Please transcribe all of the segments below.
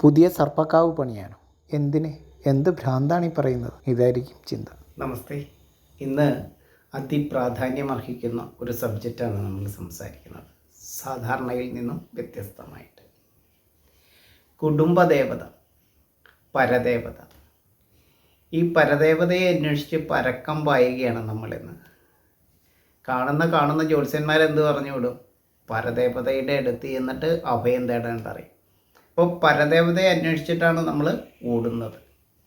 പുതിയ സർപ്പക്കാവ് പണിയാനോ? എന്തിന്? എന്ത് ഭ്രാന്താണ് ഈ പറയുന്നത്? ഇതായിരിക്കും ചിന്ത. നമസ്തേ. ഇന്ന് അതിപ്രാധാന്യമർഹിക്കുന്ന ഒരു സബ്ജക്റ്റാണ് നമ്മൾ സംസാരിക്കുന്നത്. സാധാരണയിൽ നിന്നും വ്യത്യസ്തമായിട്ട് കുടുംബദേവത, പരദേവത. ഈ പരദേവതയെ അന്വേഷിച്ച് പരക്കം പായുകയാണ് നമ്മളിന്ന്. കാണുന്ന ജ്യോത്സ്യന്മാരെന്ത് പറഞ്ഞു വിടും? പരദേവതയുടെ അടുത്ത് ചെന്നിട്ട് അഭയം തേടേണ്ടറിയും. അപ്പോൾ പരദേവതയെ അന്വേഷിച്ചിട്ടാണ് നമ്മൾ ഓടുന്നത്,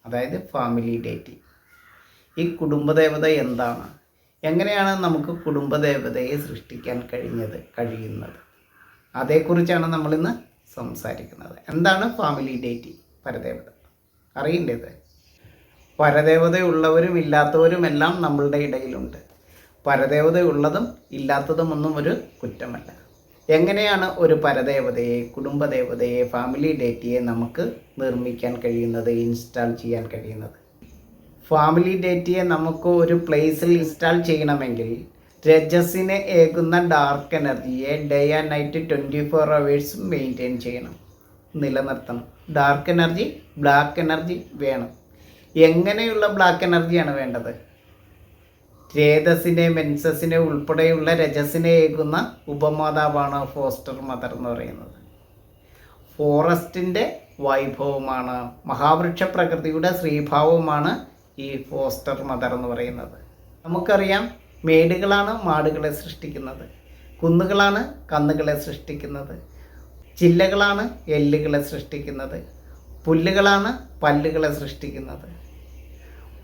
അതായത് ഫാമിലി ഡേറ്റിംഗ്. ഈ കുടുംബദേവത എന്താണ്? എങ്ങനെയാണ് നമുക്ക് കുടുംബദേവതയെ സൃഷ്ടിക്കാൻ കഴിയുന്നത്? അതേക്കുറിച്ചാണ് നമ്മളിന്ന് സംസാരിക്കുന്നത്. എന്താണ് ഫാമിലി ഡേറ്റിംഗ്, പരദേവത? അറിയേണ്ടത്. പരദേവതയുള്ളവരും ഇല്ലാത്തവരുമെല്ലാം നമ്മളുടെ ഇടയിലുണ്ട്. പരദേവതയുള്ളതും ഇല്ലാത്തതും ഒന്നും ഒരു കുറ്റമല്ല. എങ്ങനെയാണ് ഒരു പരദേവതയെ, കുടുംബദേവതയെ, ഫാമിലി ഡേറ്റിയെ നമുക്ക് നിർമ്മിക്കാൻ കഴിയുന്നത്, ഇൻസ്റ്റാൾ ചെയ്യാൻ കഴിയുന്നത്? ഫാമിലി ഡേറ്റിയെ നമുക്ക് ഒരു പ്ലേസിൽ ഇൻസ്റ്റാൾ ചെയ്യണമെങ്കിൽ രജസിനെ ഏകുന്ന ഡാർക്ക് എനർജിയെ day and night 24 hours maintain ചെയ്യണം, നിലനിർത്തണം. ഡാർക്ക് എനർജി, ബ്ലാക്ക് എനർജി വേണം. എങ്ങനെയുള്ള ബ്ലാക്ക് എനർജിയാണ് വേണ്ടത്? രേതസിനെ, മെൻസസിനെ ഉൾപ്പെടെയുള്ള രജസിനെ ഏകുന്ന ഉപമാതാവാണ് ഫോസ്റ്റർ മദർ എന്ന് പറയുന്നത്. ഫോറസ്റ്റിൻ്റെ വൈഭവമാണ്, മഹാവൃക്ഷ പ്രകൃതിയുടെ ശ്രീഭാവമാണ് ഈ ഫോസ്റ്റർ മദർ എന്ന് പറയുന്നത്. നമുക്കറിയാം, മേടുകളാണ് മാടുകളെ സൃഷ്ടിക്കുന്നത്, കുന്നുകളാണ് കന്നുകളെ സൃഷ്ടിക്കുന്നത്, ചില്ലകളാണ് എല്ലുകളെ സൃഷ്ടിക്കുന്നത്, പുല്ലുകളാണ് പല്ലുകളെ സൃഷ്ടിക്കുന്നത്.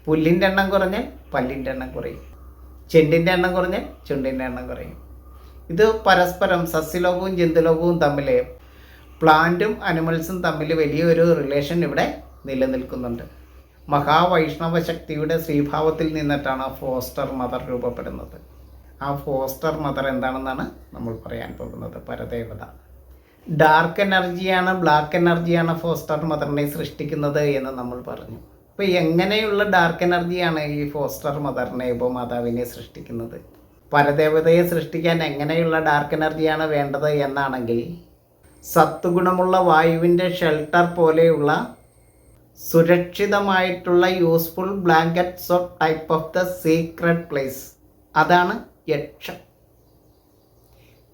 പുല്ലിൻ്റെ എണ്ണം കുറഞ്ഞാൽ പല്ലിൻ്റെ എണ്ണം കുറയും, ചെണ്ടിൻ്റെ എണ്ണം കുറഞ്ഞാൽ ചുണ്ടിൻ്റെ എണ്ണം കുറയും. ഇത് പരസ്പരം സസ്യലോകവും ജന്തുലോകവും തമ്മിൽ, പ്ലാന്റും അനിമൽസും തമ്മിൽ വലിയൊരു റിലേഷൻ ഇവിടെ നിലനിൽക്കുന്നുണ്ട്. മഹാവൈഷ്ണവ ശക്തിയുടെ ശ്രീഭാവത്തിൽ നിന്നിട്ടാണ് ഫോസ്റ്റർ മദർ രൂപപ്പെടുന്നത്. ആ ഫോസ്റ്റർ മദർ എന്താണെന്നാണ് നമ്മൾ പറയാൻ പോകുന്നത്. പരദേവത ഡാർക്ക് എനർജിയാണ്, ബ്ലാക്ക് എനർജിയാണ് ഫോസ്റ്റർ മദറിനെ സൃഷ്ടിക്കുന്നത് എന്ന് നമ്മൾ പറഞ്ഞു. അപ്പോൾ എങ്ങനെയുള്ള ഡാർക്ക് എനർജിയാണ് ഈ ഫോസ്റ്റർ മദറിനെ, ഉപമാതാവിനെ സൃഷ്ടിക്കുന്നത്? പരദേവതയെ സൃഷ്ടിക്കാൻ എങ്ങനെയുള്ള ഡാർക്ക് എനർജിയാണ് വേണ്ടത് എന്നാണെങ്കിൽ, സത്വഗുണമുള്ള വായുവിൻ്റെ ഷെൽട്ടർ പോലെയുള്ള സുരക്ഷിതമായിട്ടുള്ള useful blankets of type of the secret place, അതാണ് യക്ഷം.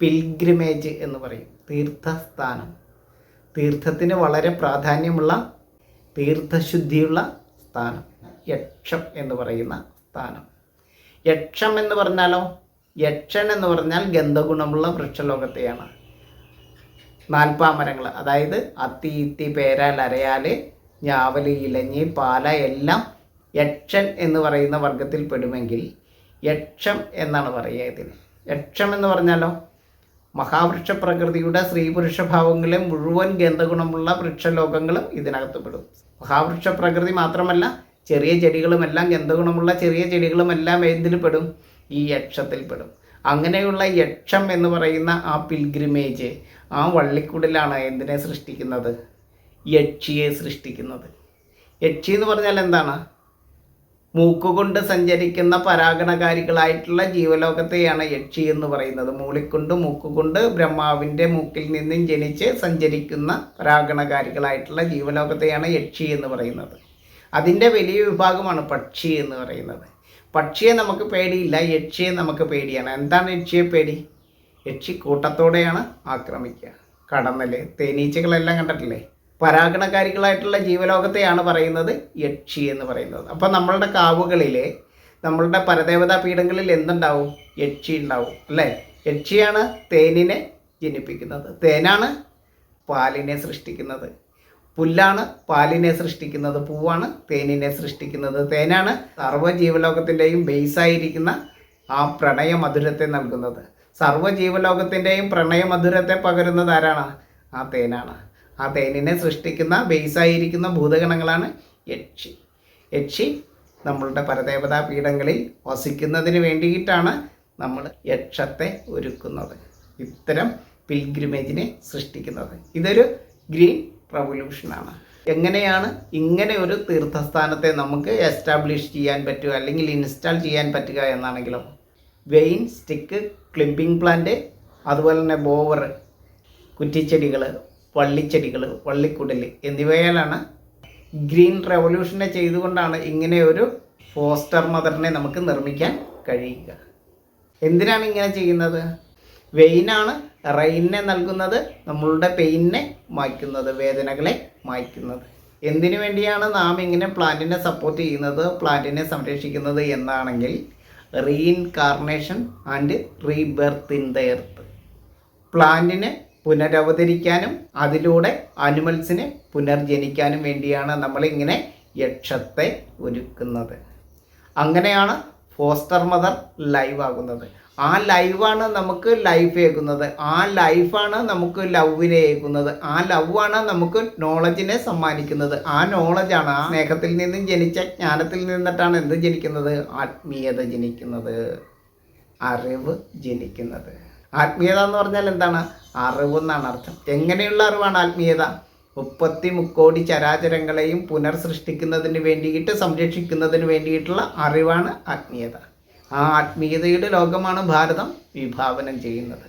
പിൽഗ്രിമേജ് എന്ന് പറയും, തീർത്ഥസ്ഥാനം. തീർത്ഥത്തിന് വളരെ പ്രാധാന്യമുള്ള, തീർത്ഥശുദ്ധിയുള്ള സ്ഥാനം, യക്ഷം എന്ന് പറയുന്ന സ്ഥാനം. യക്ഷം എന്ന് പറഞ്ഞാലോ, യക്ഷൻ എന്ന് പറഞ്ഞാൽ ഗന്ധഗുണമുള്ള വൃക്ഷലോകത്തെയാണ്. നാൽപ്പാമരങ്ങൾ, അതായത് അത്തി, ഇത്തി, പേരാൽ, അരയാൽ, ഞാവൽ, ഇലഞ്ഞി, പാല എല്ലാം യക്ഷൻ എന്ന് പറയുന്ന വർഗത്തിൽ പെടുമെങ്കിൽ യക്ഷം എന്നാണ് പറയുക ഇതിന്. യക്ഷം എന്ന് പറഞ്ഞാലോ, മഹാവൃക്ഷ പ്രകൃതിയുടെ സ്ത്രീ പുരുഷ ഭാവങ്ങളിലെ മുഴുവൻ ഗന്ധഗുണമുള്ള വൃക്ഷലോകങ്ങളും ഇതിനകത്ത് പെടും. മഹാവൃക്ഷ പ്രകൃതി മാത്രമല്ല, ചെറിയ ചെടികളുമെല്ലാം, ഗന്ധഗുണമുള്ള ചെറിയ ചെടികളുമെല്ലാം എന്തിൽ പെടും? ഈ യക്ഷത്തിൽ പെടും. അങ്ങനെയുള്ള യക്ഷം എന്ന് പറയുന്ന ആ പിൽഗ്രിമേജ്, ആ വള്ളിക്കുടിലാണ് എന്തിനെ സൃഷ്ടിക്കുന്നത്? യക്ഷിയെ സൃഷ്ടിക്കുന്നത്. യക്ഷി എന്ന് പറഞ്ഞാൽ എന്താണ്? മൂക്കുകൊണ്ട് സഞ്ചരിക്കുന്ന പരാഗണകാരികളായിട്ടുള്ള ജീവലോകത്തെയാണ് യക്ഷി എന്ന് പറയുന്നത്. മൂളിക്കൊണ്ട്, മൂക്കുകൊണ്ട് ബ്രഹ്മാവിൻ്റെ മൂക്കിൽ നിന്നും ജനിച്ച് സഞ്ചരിക്കുന്ന പരാഗണകാരികളായിട്ടുള്ള ജീവലോകത്തെയാണ് യക്ഷി എന്ന് പറയുന്നത്. അതിൻ്റെ വലിയ വിഭാഗമാണ് പക്ഷി എന്ന് പറയുന്നത്. പക്ഷിയെ നമുക്ക് പേടിയില്ല, യക്ഷിയെ നമുക്ക് പേടിയാണ്. എന്താണ് യക്ഷിയെ പേടി? യക്ഷി കൂട്ടത്തോടെയാണ് ആക്രമിക്കുക. കടന്നൽ, തേനീച്ചകളെല്ലാം കണ്ടിട്ടില്ലേ? പരാഗണകാരികളായിട്ടുള്ള ജീവലോകത്തെയാണ് പറയുന്നത് യക്ഷി എന്ന് പറയുന്നത്. അപ്പോൾ നമ്മളുടെ കാവുകളിൽ, നമ്മളുടെ പരദേവതാ പീഠങ്ങളിൽ എന്തുണ്ടാവും? യക്ഷി ഉണ്ടാവും, അല്ലേ? യക്ഷിയാണ് തേനിനെ ജനിപ്പിക്കുന്നത്, തേനാണ് പാലിനെ സൃഷ്ടിക്കുന്നത്, പുല്ലാണ് പാലിനെ സൃഷ്ടിക്കുന്നത്, പൂവാണ് തേനിനെ സൃഷ്ടിക്കുന്നത്, തേനാണ് സർവ്വജീവലോകത്തിൻ്റെയും ബേസായിരിക്കുന്ന ആ പ്രണയമധുരത്തെ നൽകുന്നത്. സർവ്വജീവലോകത്തിൻ്റെയും പ്രണയമധുരത്തെ പകരുന്നത് ആരാണ്? ആ തേനാണ്. ആ തേനിനെ സൃഷ്ടിക്കുന്ന ബേസായിരിക്കുന്ന ഭൂതഗണങ്ങളാണ് യക്ഷി. യക്ഷി നമ്മളുടെ പരദേവതാ പീഠങ്ങളിൽ വസിക്കുന്നതിന് വേണ്ടിയിട്ടാണ് നമ്മൾ യക്ഷത്തെ ഒരുക്കുന്നത്, ഇത്തരം പിൽഗ്രിമേജിനെ സൃഷ്ടിക്കുന്നത്. ഇതൊരു ഗ്രീൻ റവല്യൂഷനാണ്. എങ്ങനെയാണ് ഇങ്ങനെ ഒരു തീർത്ഥസ്ഥാനത്തെ നമുക്ക് എസ്റ്റാബ്ലിഷ് ചെയ്യാൻ പറ്റുക, അല്ലെങ്കിൽ ഇൻസ്റ്റാൾ ചെയ്യാൻ പറ്റുക എന്നാണെങ്കിലോ, വെയിൻ, സ്റ്റിക്ക്, ക്ലിപ്പിംഗ് പ്ലാന്റ്, അതുപോലെ തന്നെ ബോവർ, കുറ്റിച്ചെടികൾ, വള്ളിച്ചെടികൾ, വള്ളിക്കുടൽ എന്നിവയാലാണ് ഗ്രീൻ റെവല്യൂഷനെ ചെയ്തുകൊണ്ടാണ് ഇങ്ങനെ ഒരു ഫോസ്റ്റർ മദറിനെ നമുക്ക് നിർമ്മിക്കാൻ കഴിയുക. എന്തിനാണ് ഇങ്ങനെ ചെയ്യുന്നത്? വെയിനാണ് റെയിനെ നൽകുന്നത്, നമ്മളുടെ പെയിനെ മായ്ക്കുന്നത്, വേദനകളെ മായ്ക്കുന്നത്. എന്തിനു വേണ്ടിയാണ് നാം ഇങ്ങനെ പ്ലാന്റിനെ സപ്പോർട്ട് ചെയ്യുന്നത്, പ്ലാന്റിനെ സംരക്ഷിക്കുന്നത് എന്നാണെങ്കിൽ reincarnation and rebirth in the earth. പ്ലാന്റിനെ പുനരവതരിക്കാനും അതിലൂടെ ആനിമൽസിനെ പുനർജനിക്കാനും വേണ്ടിയാണ് നമ്മളിങ്ങനെ യക്ഷത്തെ ഒരുക്കുന്നത്. അങ്ങനെയാണ് ഫോസ്റ്റർ മദർ ലൈവ് ആകുന്നത്. ആ ലൈവാണ് നമുക്ക് ലൈഫ് ഏകുന്നത്, ആ ലൈഫാണ് നമുക്ക് ലവിനെ ഏകുന്നത്, ആ ലവാണ് നമുക്ക് നോളജിനെ സമ്മാനിക്കുന്നത്. ആ നോളജാണ്, ആ സ്നേഹത്തിൽ നിന്നും ജനിച്ച ജ്ഞാനത്തിൽ നിന്നിട്ടാണ് എന്ത് ജനിക്കുന്നത്? ആത്മീയത ജനിക്കുന്നത്, അറിവ് ജനിക്കുന്നത്. ആത്മീയത എന്ന് പറഞ്ഞാൽ എന്താണ്? അറിവ് എന്നാണ് അർത്ഥം. എങ്ങനെയുള്ള അറിവാണ് ആത്മീയത? 33 കോടി ചരാചരങ്ങളെയും പുനർസൃഷ്ടിക്കുന്നതിന് വേണ്ടിയിട്ട്, സംരക്ഷിക്കുന്നതിന് വേണ്ടിയിട്ടുള്ള അറിവാണ് ആത്മീയത. ആ ആത്മീയതയുടെ ലോകമാണ് ഭാരതം വിഭാവനം ചെയ്യുന്നത്.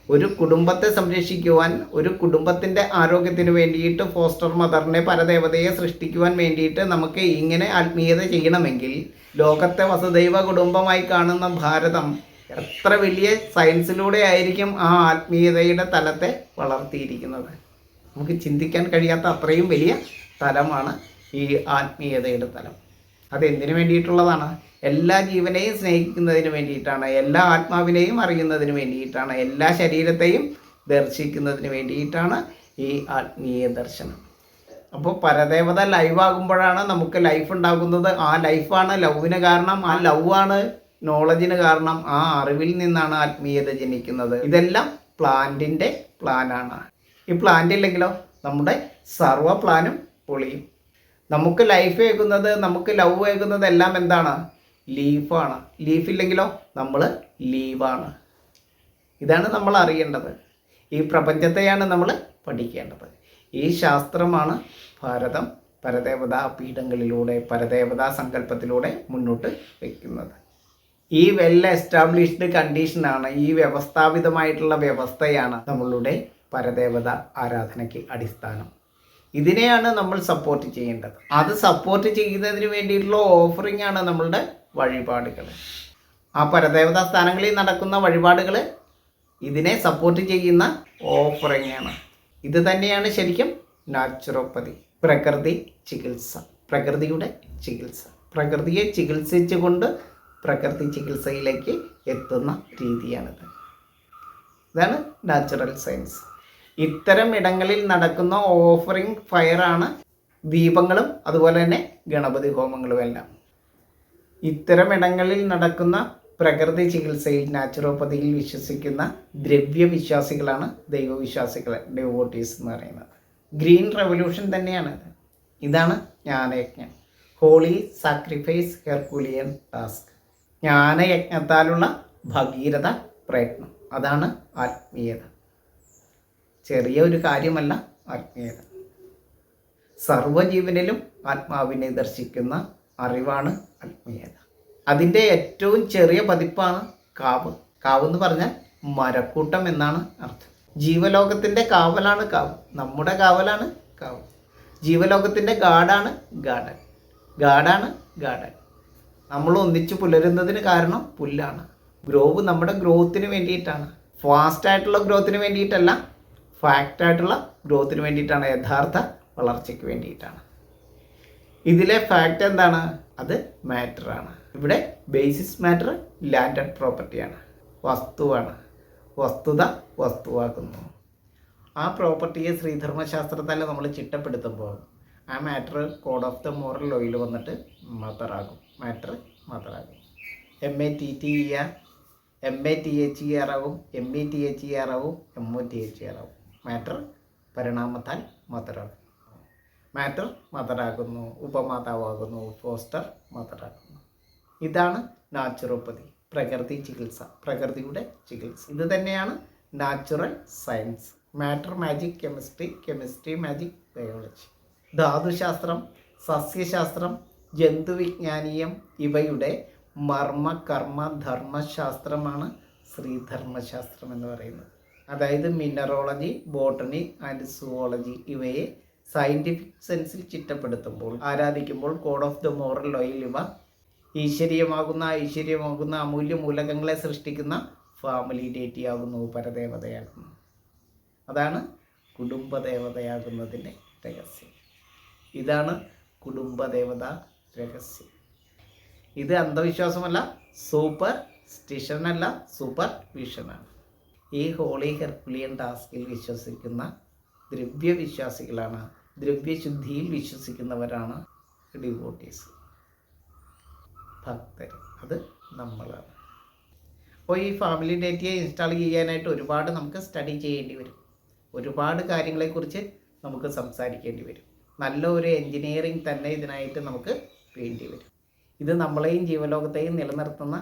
ഒരു കുടുംബത്തെ സംരക്ഷിക്കുവാൻ, ഒരു കുടുംബത്തിൻ്റെ ആരോഗ്യത്തിന് വേണ്ടിയിട്ട് ഫോസ്റ്റർ മദറിനെ, പരദേവതയെ സൃഷ്ടിക്കുവാൻ വേണ്ടിയിട്ട് നമുക്ക് ഇങ്ങനെ ആത്മീയത ചെയ്യണമെങ്കിൽ ലോകത്തെ വസുദൈവ കുടുംബമായി കാണുന്ന ഭാരതം എത്ര വലിയ സയൻസിലൂടെ ആയിരിക്കും ആ ആത്മീയതയുടെ തലത്തെ വളർത്തിയിരിക്കുന്നത്. നമുക്ക് ചിന്തിക്കാൻ കഴിയാത്ത അത്രയും വലിയ തലമാണ് ഈ ആത്മീയതയുടെ തലം. അതെന്തിനു വേണ്ടിയിട്ടുള്ളതാണ്? എല്ലാ ജീവനെയും സ്നേഹിക്കുന്നതിന് വേണ്ടിയിട്ടാണ്, എല്ലാ ആത്മാവിനെയും അറിയുന്നതിന് വേണ്ടിയിട്ടാണ്, എല്ലാ ശരീരത്തെയും ദർശിക്കുന്നതിന് വേണ്ടിയിട്ടാണ് ഈ ആത്മീയ ദർശനം. അപ്പോൾ പരദേവത ലൈവാകുമ്പോഴാണ് നമുക്ക് ലൈഫ് ഉണ്ടാകുന്നത്. ആ ലൈഫാണ് ലവിന് കാരണം, ആ ലവാണ് നോളജിന് കാരണം, ആ അറിവിൽ നിന്നാണ് ആത്മീയത ജനിക്കുന്നത്. ഇതെല്ലാം പ്ലാന്റിൻ്റെ പ്ലാനാണ്. ഈ പ്ലാന്റ് ഇല്ലെങ്കിലോ നമ്മുടെ സർവ്വ പ്ലാനും പൊളിയും. നമുക്ക് ലൈഫ് ഏകുന്നത്, നമുക്ക് ലവ് ഏകുന്നത് എല്ലാം എന്താണ്? ലീഫാണ്. ലീഫില്ലെങ്കിലോ നമ്മൾ ലീവാണ്. ഇതാണ് നമ്മൾ അറിയേണ്ടത്. ഈ പ്രപഞ്ചത്തെയാണ് നമ്മൾ പഠിക്കേണ്ടത്. ഈ ശാസ്ത്രമാണ് ഭാരതം പരദേവതാ പീഠങ്ങളിലൂടെ, പരദേവതാ സങ്കല്പത്തിലൂടെ മുന്നോട്ട് വയ്ക്കുന്നത്. ഈ വെൽ എസ്റ്റാബ്ലിഷ്ഡ് കണ്ടീഷനാണ്, ഈ വ്യവസ്ഥാപിതമായിട്ടുള്ള വ്യവസ്ഥയാണ് നമ്മളുടെ പരദേവത ആരാധനയ്ക്ക് അടിസ്ഥാനം. ഇതിനെയാണ് നമ്മൾ സപ്പോർട്ട് ചെയ്യേണ്ടത്. അത് സപ്പോർട്ട് ചെയ്യുന്നതിന് വേണ്ടിയിട്ടുള്ള ഓഫറിംഗ് ആണ് നമ്മളുടെ വഴിപാടുകൾ. ആ പരദേവതാ സ്ഥാനങ്ങളിൽ നടക്കുന്ന വഴിപാടുകൾ ഇതിനെ സപ്പോർട്ട് ചെയ്യുന്ന ഓഫറിംഗ് ആണ്. ഇത് തന്നെയാണ് ശരിക്കും നാച്ചുറോപ്പതി, പ്രകൃതി ചികിത്സ, പ്രകൃതിയുടെ ചികിത്സ. പ്രകൃതിയെ ചികിത്സിച്ചുകൊണ്ട് പ്രകൃതി ചികിത്സയിലേക്ക് എത്തുന്ന രീതിയാണിത്. ഇതാണ് നാച്ചുറൽ സയൻസ്. ഇത്തരം ഇടങ്ങളിൽ നടക്കുന്ന ഓഫറിംഗ് ഫയറാണ് ദീപങ്ങളും അതുപോലെ തന്നെ ഗണപതി ഹോമങ്ങളും എല്ലാം. ഇത്തരം ഇടങ്ങളിൽ നടക്കുന്ന പ്രകൃതി ചികിത്സയിൽ, നാച്ചുറോപ്പതിയിൽ വിശ്വസിക്കുന്ന ദ്രവ്യവിശ്വാസികളാണ് ദൈവവിശ്വാസികൾ, ഡെവോട്ടീസ് എന്ന് പറയുന്നത്. ഗ്രീൻ റെവല്യൂഷൻ തന്നെയാണ്. ഇതാണ് ജ്ഞാനയജ്ഞം, ഹോളി സാക്രിഫൈസ് ഹെർക്കുലിയൻ ടാസ്ക്. ജ്ഞാനയജ്ഞത്താലുള്ള ഭഗീരഥ പ്രയത്നം, അതാണ് ആത്മീയത. ചെറിയ ഒരു കാര്യമല്ല ആത്മീയത. സർവ്വജീവനിലും ആത്മാവിനെ ദർശിക്കുന്ന അറിവാണ് ആത്മീയത. അതിൻ്റെ ഏറ്റവും ചെറിയ പതിപ്പാണ് കാവ്. കാവ് എന്ന് പറഞ്ഞാൽ മരക്കൂട്ടം എന്നാണ് അർത്ഥം. ജീവലോകത്തിൻ്റെ കാവലാണ് കാവ്, നമ്മുടെ കാവലാണ് കാവ്. ജീവലോകത്തിൻ്റെ ഗാർഡാണ് ഗാർഡൻ, ഗാർഡാണ് ഗാർഡൻ. നമ്മൾ ഒന്നിച്ച് പുലരുന്നതിന് കാരണം പുല്ലാണ്. ഗ്രോവ് നമ്മുടെ ഗ്രോത്തിന് വേണ്ടിയിട്ടാണ്, ഫാസ്റ്റായിട്ടുള്ള ഗ്രോത്തിന് വേണ്ടിയിട്ടല്ല, ഫാക്റ്റായിട്ടുള്ള ഗ്രോത്തിന് വേണ്ടിയിട്ടാണ്, യഥാർത്ഥ വളർച്ചയ്ക്ക് വേണ്ടിയിട്ടാണ്. ഇതിലെ ഫാക്റ്റ് എന്താണ്? അത് മാറ്ററാണ്. ഇവിടെ ബേസിസ് മാറ്റർ ലാൻഡഡ് പ്രോപ്പർട്ടിയാണ്, വസ്തുവാണ്. വസ്തുത വസ്തുവാക്കുന്നു. ആ പ്രോപ്പർട്ടിയെ ശ്രീധർമ്മശാസ്ത്രത്താൽ നമ്മൾ ചിട്ടപ്പെടുത്തുമ്പോൾ ആ matter code of the moral ലോയിൽ വന്നിട്ട് മദറാകും. മാറ്റർ മദറാകും. MATTER, MATHER ആവും, METHER ആവും, MOTHER ആവും. മാറ്റർ പരിണാമത്താൽ മദറാകും. മാറ്റർ മദറാകുന്നു, ഉപമാതാവാകുന്നു, ഫോസ്റ്റർ മദറാകുന്നു. ഇതാണ് നാച്ചുറോപ്പതി, പ്രകൃതി ചികിത്സ, പ്രകൃതിയുടെ ചികിത്സ. ഇത് തന്നെയാണ് natural science. Matter magic chemistry, chemistry magic biology. ധാതുശാസ്ത്രം, സസ്യശാസ്ത്രം, ജന്തുവിജ്ഞാനീയം ഇവയുടെ മർമ്മ കർമ്മ ധർമ്മശാസ്ത്രമാണ് ശ്രീധർമ്മശാസ്ത്രം എന്ന് പറയുന്നത്. അതായത് മിനറോളജി, ബോട്ടണി ആൻഡ് സുവോളജി ഇവയെ സയൻറ്റിഫിക് സെൻസിൽ ചിട്ടപ്പെടുത്തുമ്പോൾ, ആരാധിക്കുമ്പോൾ കോഡ് ഓഫ് ദ മോറൽ ലോയിൽ ഇവ ഐശ്വര്യമാകുന്ന അമൂല്യ മൂലകങ്ങളെ സൃഷ്ടിക്കുന്ന ഫാമിലി ഡേറ്റിയാകുന്നു, പരദേവതയാകുന്നു. അതാണ് കുടുംബദേവതയാകുന്നതിൻ്റെ രഹസ്യം. ഇതാണ് കുടുംബദേവത രഹസ്യം. ഇത് അന്ധവിശ്വാസമല്ല, സൂപ്പർ സ്റ്റിഷനല്ല, സൂപ്പർ വിഷനാണ്. ഈ ഹോളി ഹെർക്കുലിയൻ ടാസ്കിൽ വിശ്വസിക്കുന്ന ദ്രവ്യവിശ്വാസികളാണ്, ദ്രവ്യശുദ്ധിയിൽ വിശ്വസിക്കുന്നവരാണ് ഡിവോട്ടീസ്, ഭക്തർ. അത് നമ്മളാണ്. അപ്പോൾ ഈ ഫാമിലി ഡേറ്റിയെ ഇൻസ്റ്റാൾ ചെയ്യാനായിട്ട് ഒരുപാട് നമുക്ക് സ്റ്റഡി ചെയ്യേണ്ടി വരും. ഒരുപാട് കാര്യങ്ങളെക്കുറിച്ച് നമുക്ക് സംസാരിക്കേണ്ടി വരും. നല്ല ഒരു എൻജിനീയറിംഗ് തന്നെ ഇതിനായിട്ട് നമുക്ക് വേണ്ടി വരും. ഇത് നമ്മളെയും ജീവലോകത്തെയും നിലനിർത്തുന്ന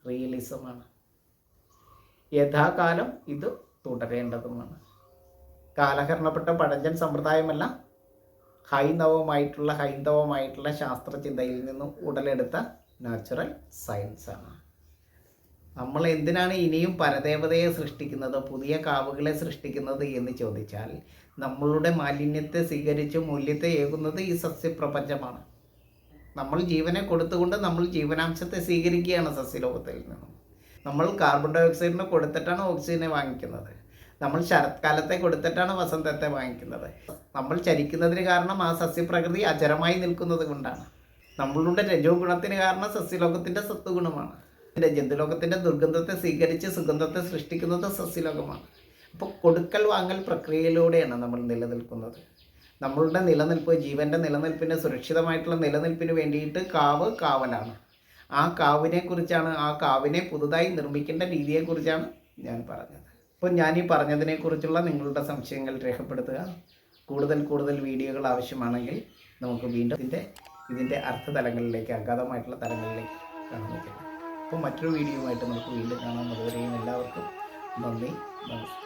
റിയലിസമാണ്. യഥാകാലം ഇത് തുടരേണ്ടതുമാണ്. കാലഹരണപ്പെട്ട പഴഞ്ചൻ സമ്പ്രദായമല്ല, ഹൈന്ദവമായിട്ടുള്ള ശാസ്ത്രചിന്തയിൽ നിന്നും ഉടലെടുത്ത നാച്ചുറൽ സയൻസാണ്. നമ്മൾ എന്തിനാണ് ഇനിയും പരദേവതയെ സൃഷ്ടിക്കുന്നത്, പുതിയ കാവുകളെ സൃഷ്ടിക്കുന്നത് എന്ന് ചോദിച്ചാൽ, നമ്മളുടെ മാലിന്യത്തെ സ്വീകരിച്ച് മൂല്യത്തെ ഏകുന്നത് ഈ സസ്യപ്രപഞ്ചമാണ്. നമ്മൾ ജീവനെ കൊടുത്തുകൊണ്ട് നമ്മൾ ജീവനാംശത്തെ സ്വീകരിക്കുകയാണ് സസ്യലോകത്തിൽ നിന്നും. നമ്മൾ കാർബൺ ഡൈ ഓക്സൈഡിനെ കൊടുത്തിട്ടാണ് ഓക്സിജനെ വാങ്ങിക്കുന്നത്. നമ്മൾ ശരത്കാലത്തെ കൊടുത്തിട്ടാണ് വസന്തത്തെ വാങ്ങിക്കുന്നത്. നമ്മൾ ചരിക്കുന്നതിന് കാരണം ആ സസ്യപ്രകൃതി അചരമായി നിൽക്കുന്നത് കൊണ്ടാണ്. നമ്മളുടെ രജോ ഗുണത്തിന് കാരണം സസ്യലോകത്തിൻ്റെ സത്വഗുണമാണ്. ജന്തുലോകത്തിൻ്റെ ദുർഗന്ധത്തെ സ്വീകരിച്ച് സുഗന്ധത്തെ സൃഷ്ടിക്കുന്നത് സസ്യലോകമാണ്. അപ്പോൾ കൊടുക്കൽ വാങ്ങൽ പ്രക്രിയയിലൂടെയാണ് നമ്മൾ നിലനിൽക്കുന്നത്. നമ്മളുടെ നിലനിൽപ്പ്, ജീവൻ്റെ നിലനിൽപ്പിന്, സുരക്ഷിതമായിട്ടുള്ള നിലനിൽപ്പിന് വേണ്ടിയിട്ട് കാവലാണ്. ആ കാവിനെക്കുറിച്ചാണ്, ആ കാവിനെ പുതുതായി നിർമ്മിക്കേണ്ട രീതിയെക്കുറിച്ചാണ് ഞാൻ പറഞ്ഞത്. അപ്പോൾ ഞാൻ ഈ പറഞ്ഞതിനെക്കുറിച്ചുള്ള നിങ്ങളുടെ സംശയങ്ങൾ രേഖപ്പെടുത്തുക. കൂടുതൽ വീഡിയോകൾ ആവശ്യമാണെങ്കിൽ നമുക്ക് വീണ്ടും ഇതിൻ്റെ അർത്ഥതലങ്ങളിലേക്ക്, അഗാധമായിട്ടുള്ള തലങ്ങളിലേക്ക് കാണാൻ പറ്റും. അപ്പോൾ മറ്റൊരു വീഡിയോയുമായിട്ട് നമുക്ക് വീണ്ടും കാണാം. അതുവരെയും എല്ലാവർക്കും നന്ദി, നമസ്കാരം.